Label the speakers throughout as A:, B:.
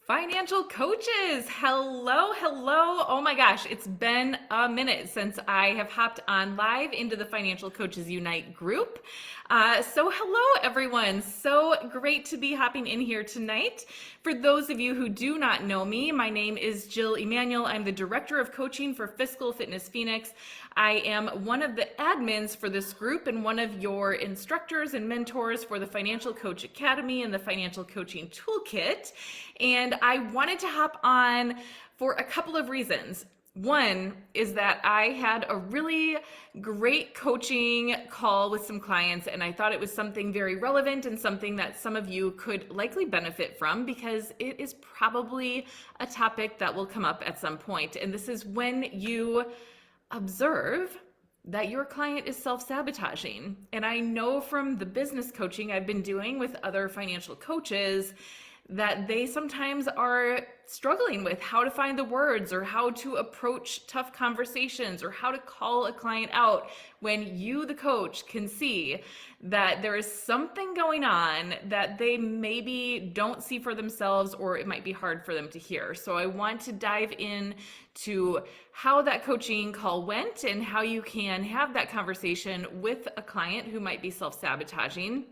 A: Financial coaches, hello, hello. Oh my gosh, it's been a minute since I have hopped on live into the Financial Coaches Unite group. So hello everyone, so great to be hopping in here tonight. For those of you who do not know me, my name is Jill Emanuel. I'm the Director of Coaching for Fiscal Fitness Phoenix. I am one of the admins for this group and one of your instructors and mentors for the Financial Coach Academy and the Financial Coaching Toolkit. And I wanted to hop on for a couple of reasons. One is that I had a really great coaching call with some clients, and I thought it was something very relevant and something that some of you could likely benefit from because it is probably a topic that will come up at some point. And this is when you observe that your client is self-sabotaging. And I know from the business coaching I've been doing with other financial coaches that they sometimes are struggling with how to find the words or how to approach tough conversations or how to call a client out when you, the coach, can see that there is something going on that they maybe don't see for themselves or it might be hard for them to hear. So I want to dive in to how that coaching call went and how you can have that conversation with a client who might be self-sabotaging.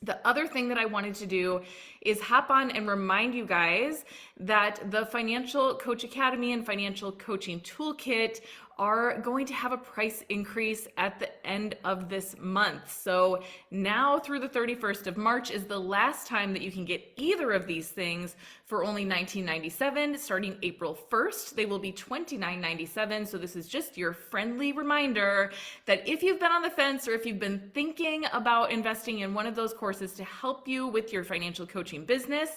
A: The other thing that I wanted to do is hop on and remind you guys that the Financial Coach Academy and Financial Coaching Toolkit are going to have a price increase at the end of this month. So now through the 31st of March is the last time that you can get either of these things for only $19.97. Starting April 1st, they will be $29.97. So this is just your friendly reminder that if you've been on the fence or if you've been thinking about investing in one of those courses to help you with your financial coaching business,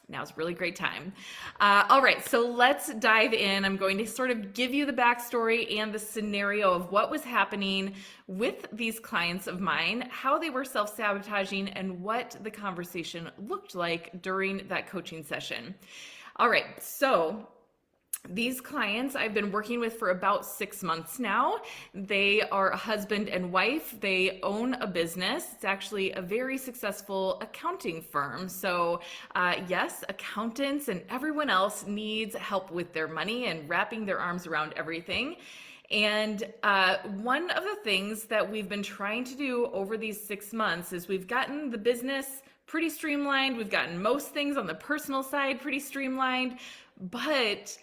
A: now's a really great time. All right, so let's dive in. I'm going to sort of give you the backstory and the scenario of what was happening with these clients of mine, how they were self-sabotaging, and what the conversation looked like during that coaching session. All right, so these clients I've been working with for about 6 months now. They are a husband and wife. They own a business. It's actually a very successful accounting firm. So yes, accountants and everyone else needs help with their money and wrapping their arms around everything. And one of the things that we've been trying to do over these 6 months is we've gotten the business pretty streamlined. We've gotten most things on the personal side pretty streamlined, but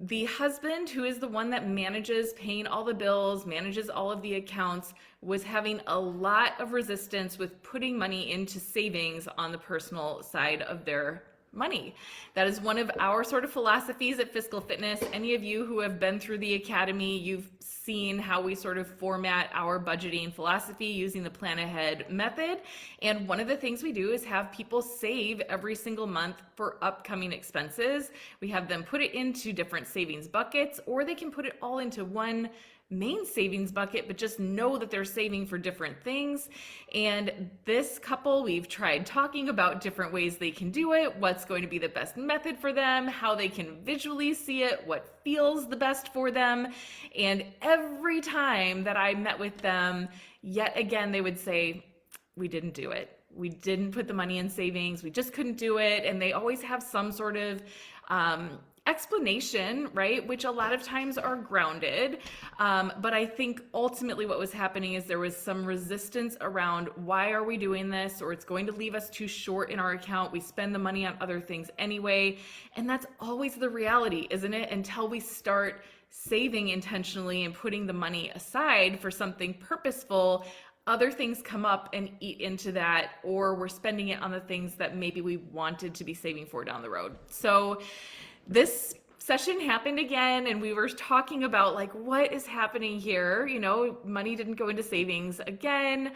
A: the husband, who is the one that manages paying all the bills, manages all of the accounts, was having a lot of resistance with putting money into savings on the personal side of their money. That is one of our sort of philosophies at Fiscal Fitness. Any of you who have been through the academy, you've seen how we sort of format our budgeting philosophy using the plan ahead method. And one of the things we do is have people save every single month for upcoming expenses. We have them put it into different savings buckets, or they can put it all into one main savings bucket, but just know that they're saving for different things. And this couple, we've tried talking about different ways they can do it, what's going to be the best method for them, how they can visually see it, what feels the best for them. And every time that I met with them, yet again, they would say, we didn't do it. We didn't put the money in savings. We just couldn't do it. And they always have some sort of explanation, right? Which a lot of times are grounded. But I think ultimately what was happening is there was some resistance around why are we doing this, or it's going to leave us too short in our account. We spend the money on other things anyway. And that's always the reality, isn't it? Until we start saving intentionally and putting the money aside for something purposeful, other things come up and eat into that, or we're spending it on the things that maybe we wanted to be saving for down the road. So this session happened again, and we were talking about like, what is happening here? You know, money didn't go into savings again.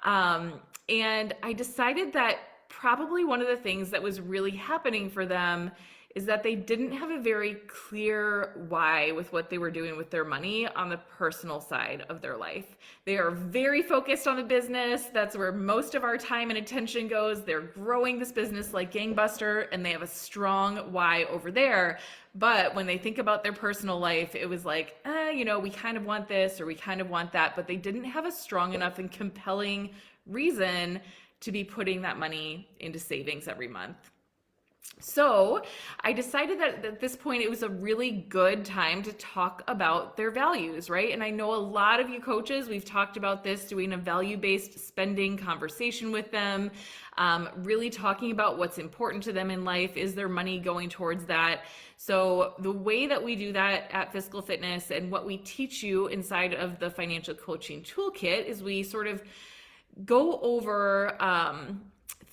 A: And I decided that probably one of the things that was really happening for them is that they didn't have a very clear why with what they were doing with their money on the personal side of their life. They are very focused on the business. That's where most of our time and attention goes. They're growing this business like gangbuster, and they have a strong why over there. But when they think about their personal life, it was like, you know, we kind of want this or we kind of want that, but they didn't have a strong enough and compelling reason to be putting that money into savings every month. So I decided that at this point it was a really good time to talk about their values, right? And I know a lot of you coaches, we've talked about this, doing a value-based spending conversation with them, really talking about what's important to them in life. Is their money going towards that? So the way that we do that at Fiscal Fitness and what we teach you inside of the financial coaching toolkit is we sort of go over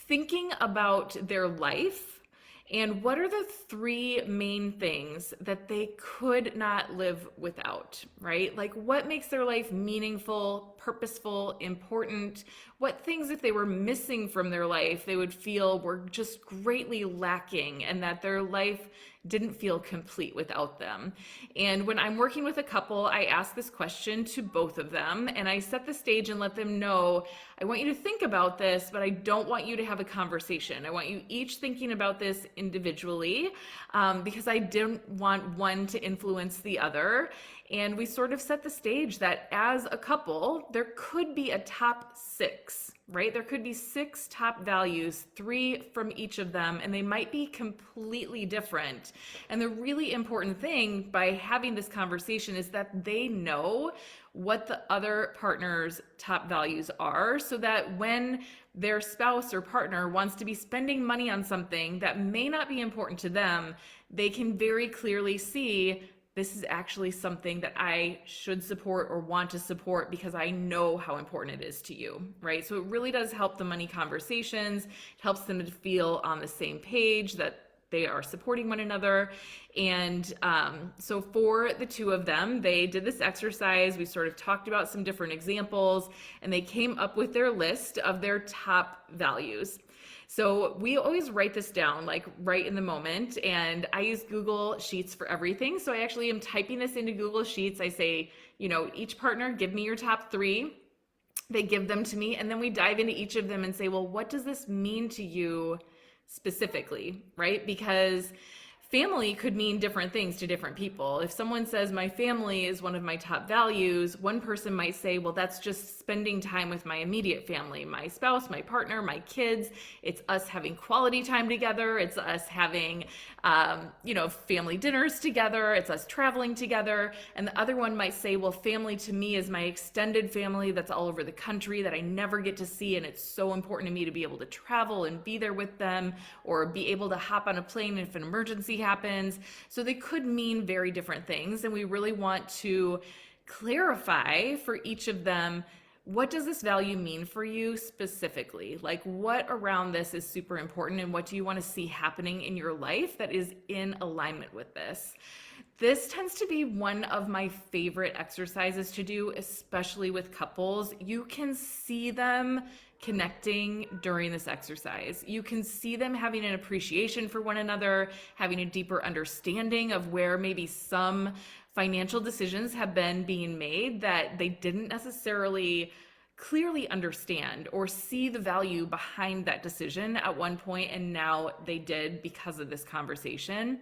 A: thinking about their life and what are the three main things that they could not live without, right? Like what makes their life meaningful, purposeful, important? What things, if they were missing from their life, they would feel were just greatly lacking and that their life didn't feel complete without them. And when I'm working with a couple, I ask this question to both of them and I set the stage and let them know, I want you to think about this, but I don't want you to have a conversation. I want you each thinking about this individually because I didn't want one to influence the other. And we sort of set the stage that as a couple, there could be a top six, right? There could be six top values, three from each of them, and they might be completely different. And the really important thing by having this conversation is that they know what the other partner's top values are, so that when their spouse or partner wants to be spending money on something that may not be important to them, they can very clearly see, this is actually something that I should support or want to support because I know how important it is to you, right? So it really does help the money conversations. It helps them to feel on the same page, that they are supporting one another. And so for the two of them, they did this exercise. We sort of talked about some different examples, and they came up with their list of their top values. So we always write this down like right in the moment, and I use Google Sheets for everything. So I actually am typing this into Google Sheets. I say, each partner, give me your top three. They give them to me, and then we dive into each of them and say, well, what does this mean to you specifically, right? Because family could mean different things to different people. If someone says my family is one of my top values, one person might say, well, that's just spending time with my immediate family, my spouse, my partner, my kids. It's us having quality time together. It's us having, family dinners together. It's us traveling together. And the other one might say, well, family to me is my extended family that's all over the country that I never get to see. And it's so important to me to be able to travel and be there with them, or be able to hop on a plane if an emergency happens. So they could mean very different things. And we really want to clarify for each of them, what does this value mean for you specifically? Like what around this is super important, and what do you want to see happening in your life that is in alignment with this? This tends to be one of my favorite exercises to do, especially with couples. You can see them connecting during this exercise. You can see them having an appreciation for one another, having a deeper understanding of where maybe some financial decisions have been being made that they didn't necessarily clearly understand or see the value behind that decision at one point, and now they did because of this conversation.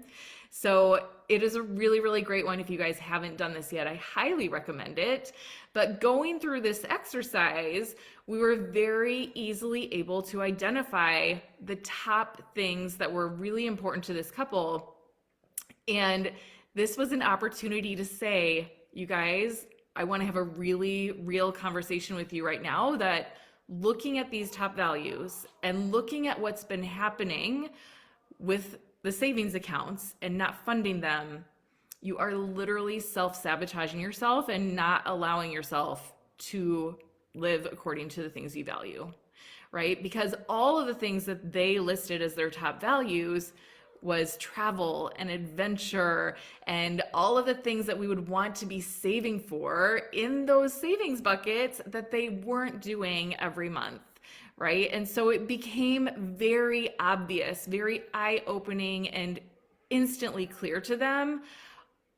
A: So it is a really, really great one. If you guys haven't done this yet, I highly recommend it. But going through this exercise, we were very easily able to identify the top things that were really important to this couple. And this was an opportunity to say, you guys, I want to have a really real conversation with you right now, that looking at these top values and looking at what's been happening with the savings accounts and not funding them, you are literally self-sabotaging yourself and not allowing yourself to live according to the things you value, right? Because all of the things that they listed as their top values was travel and adventure and all of the things that we would want to be saving for in those savings buckets that they weren't doing every month, right? And so it became very obvious, very eye-opening, and instantly clear to them,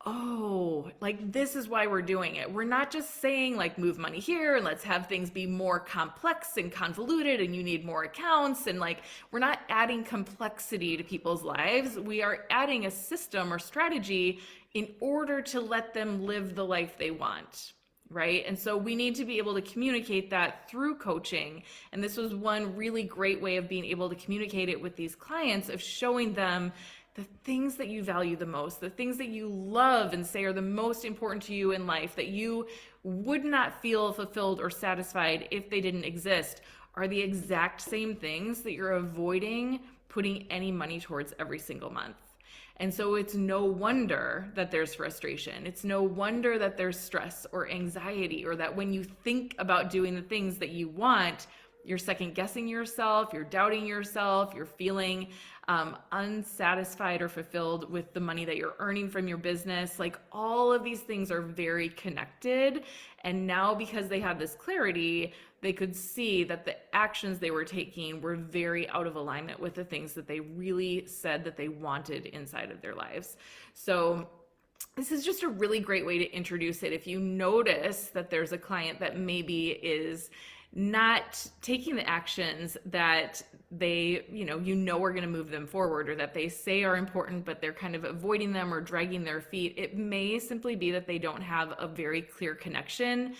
A: oh, like this is why we're doing it. We're not just saying like move money here and let's have things be more complex and convoluted and you need more accounts, and like we're not adding complexity to people's lives. We are adding a system or strategy in order to let them live the life they want, right? And so we need to be able to communicate that through coaching. And this was one really great way of being able to communicate it with these clients, of showing them the things that you value the most, the things that you love and say are the most important to you in life, that you would not feel fulfilled or satisfied if they didn't exist, are the exact same things that you're avoiding putting any money towards every single month. And so it's no wonder that there's frustration. It's no wonder that there's stress or anxiety, or that when you think about doing the things that you want, you're second guessing yourself, you're doubting yourself, you're feeling unsatisfied or fulfilled with the money that you're earning from your business. Like, all of these things are very connected. And now, because they have this clarity, they could see that the actions they were taking were very out of alignment with the things that they really said that they wanted inside of their lives. So this is just a really great way to introduce it. If you notice that there's a client that maybe is not taking the actions that they, are going to move them forward, or that they say are important, but they're kind of avoiding them or dragging their feet, it may simply be that they don't have a very clear connection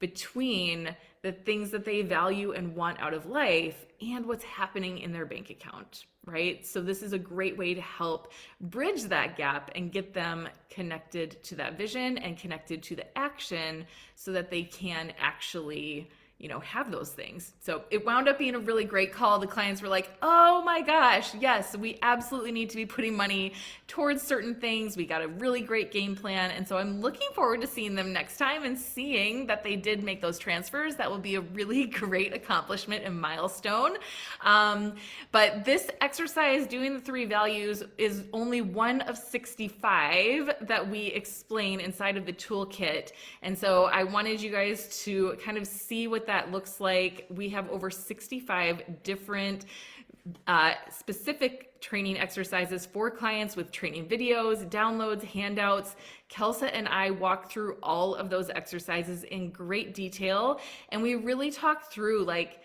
A: between the things that they value and want out of life and what's happening in their bank account, right? So this is a great way to help bridge that gap and get them connected to that vision and connected to the action, so that they can actually have those things. So it wound up being a really great call. The clients were like, oh my gosh, yes, we absolutely need to be putting money towards certain things. We got a really great game plan. And so I'm looking forward to seeing them next time and seeing that they did make those transfers. That will be a really great accomplishment and milestone. But this exercise, doing the 3 values, is only one of 65 that we explain inside of the toolkit. And so I wanted you guys to kind of see what that looks like. We have over 65 different specific training exercises for clients, with training videos, downloads, handouts. Kelsa and I walk through all of those exercises in great detail, and we really talk through, like,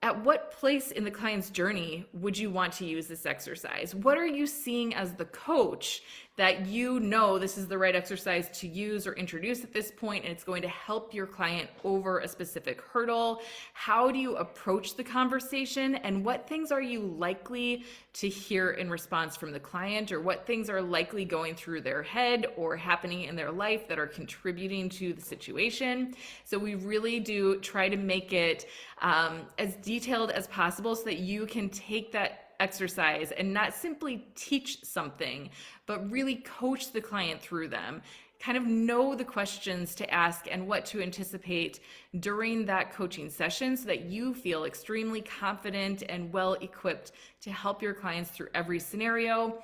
A: at what place in the client's journey would you want to use this exercise? What are you seeing as the coach that this is the right exercise to use or introduce at this point, and it's going to help your client over a specific hurdle? How do you approach the conversation, and what things are you likely to hear in response from the client, or what things are likely going through their head or happening in their life that are contributing to the situation? So we really do try to make it as detailed as possible, so that you can take that exercise and not simply teach something, but really coach the client through them. Kind of know the questions to ask and what to anticipate during that coaching session, so that you feel extremely confident and well equipped to help your clients through every scenario.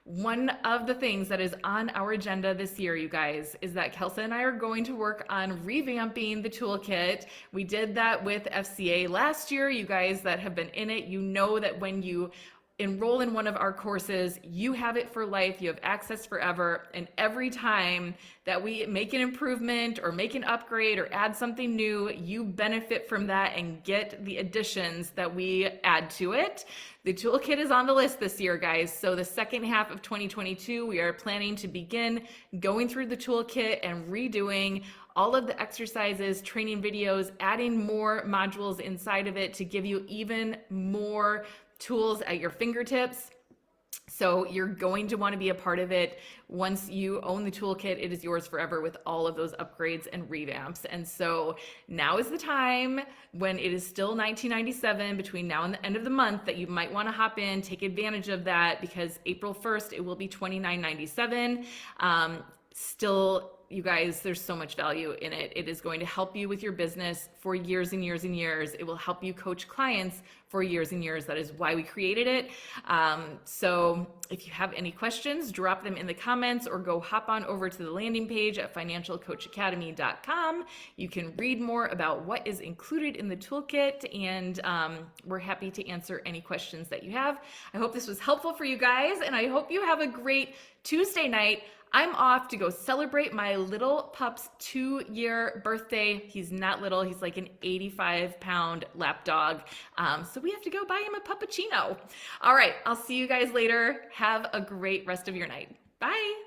A: One of the things that is on our agenda this year, you guys, is that Kelsa and I are going to work on revamping the toolkit. We did that with FCA last year. You guys that have been in it, you know that when you enroll in one of our courses, you have it for life, you have access forever. And every time that we make an improvement or make an upgrade or add something new, you benefit from that and get the additions that we add to it. The toolkit is on the list this year, guys. So the second half of 2022, we are planning to begin going through the toolkit and redoing all of the exercises, training videos, adding more modules inside of it to give you even more tools at your fingertips. So you're going to want to be a part of it. Once you own the toolkit, it is yours forever, with all of those upgrades and revamps. And so now is the time, when it is still $19.97 between now and the end of the month, that you might want to hop in, take advantage of that, because April 1st, it will be $29.97. Still, you guys, there's so much value in it. It is going to help you with your business for years and years and years. It will help you coach clients for years and years. That is why we created it. So if you have any questions, drop them in the comments, or go hop on over to the landing page at financialcoachacademy.com. You can read more about what is included in the toolkit, and we're happy to answer any questions that you have. I hope this was helpful for you guys, and I hope you have a great Tuesday night. I'm off to go celebrate my little pup's 2-year birthday. He's not little, he's like an 85-pound lap dog. So we have to go buy him a puppuccino. All right, I'll see you guys later. Have a great rest of your night. Bye.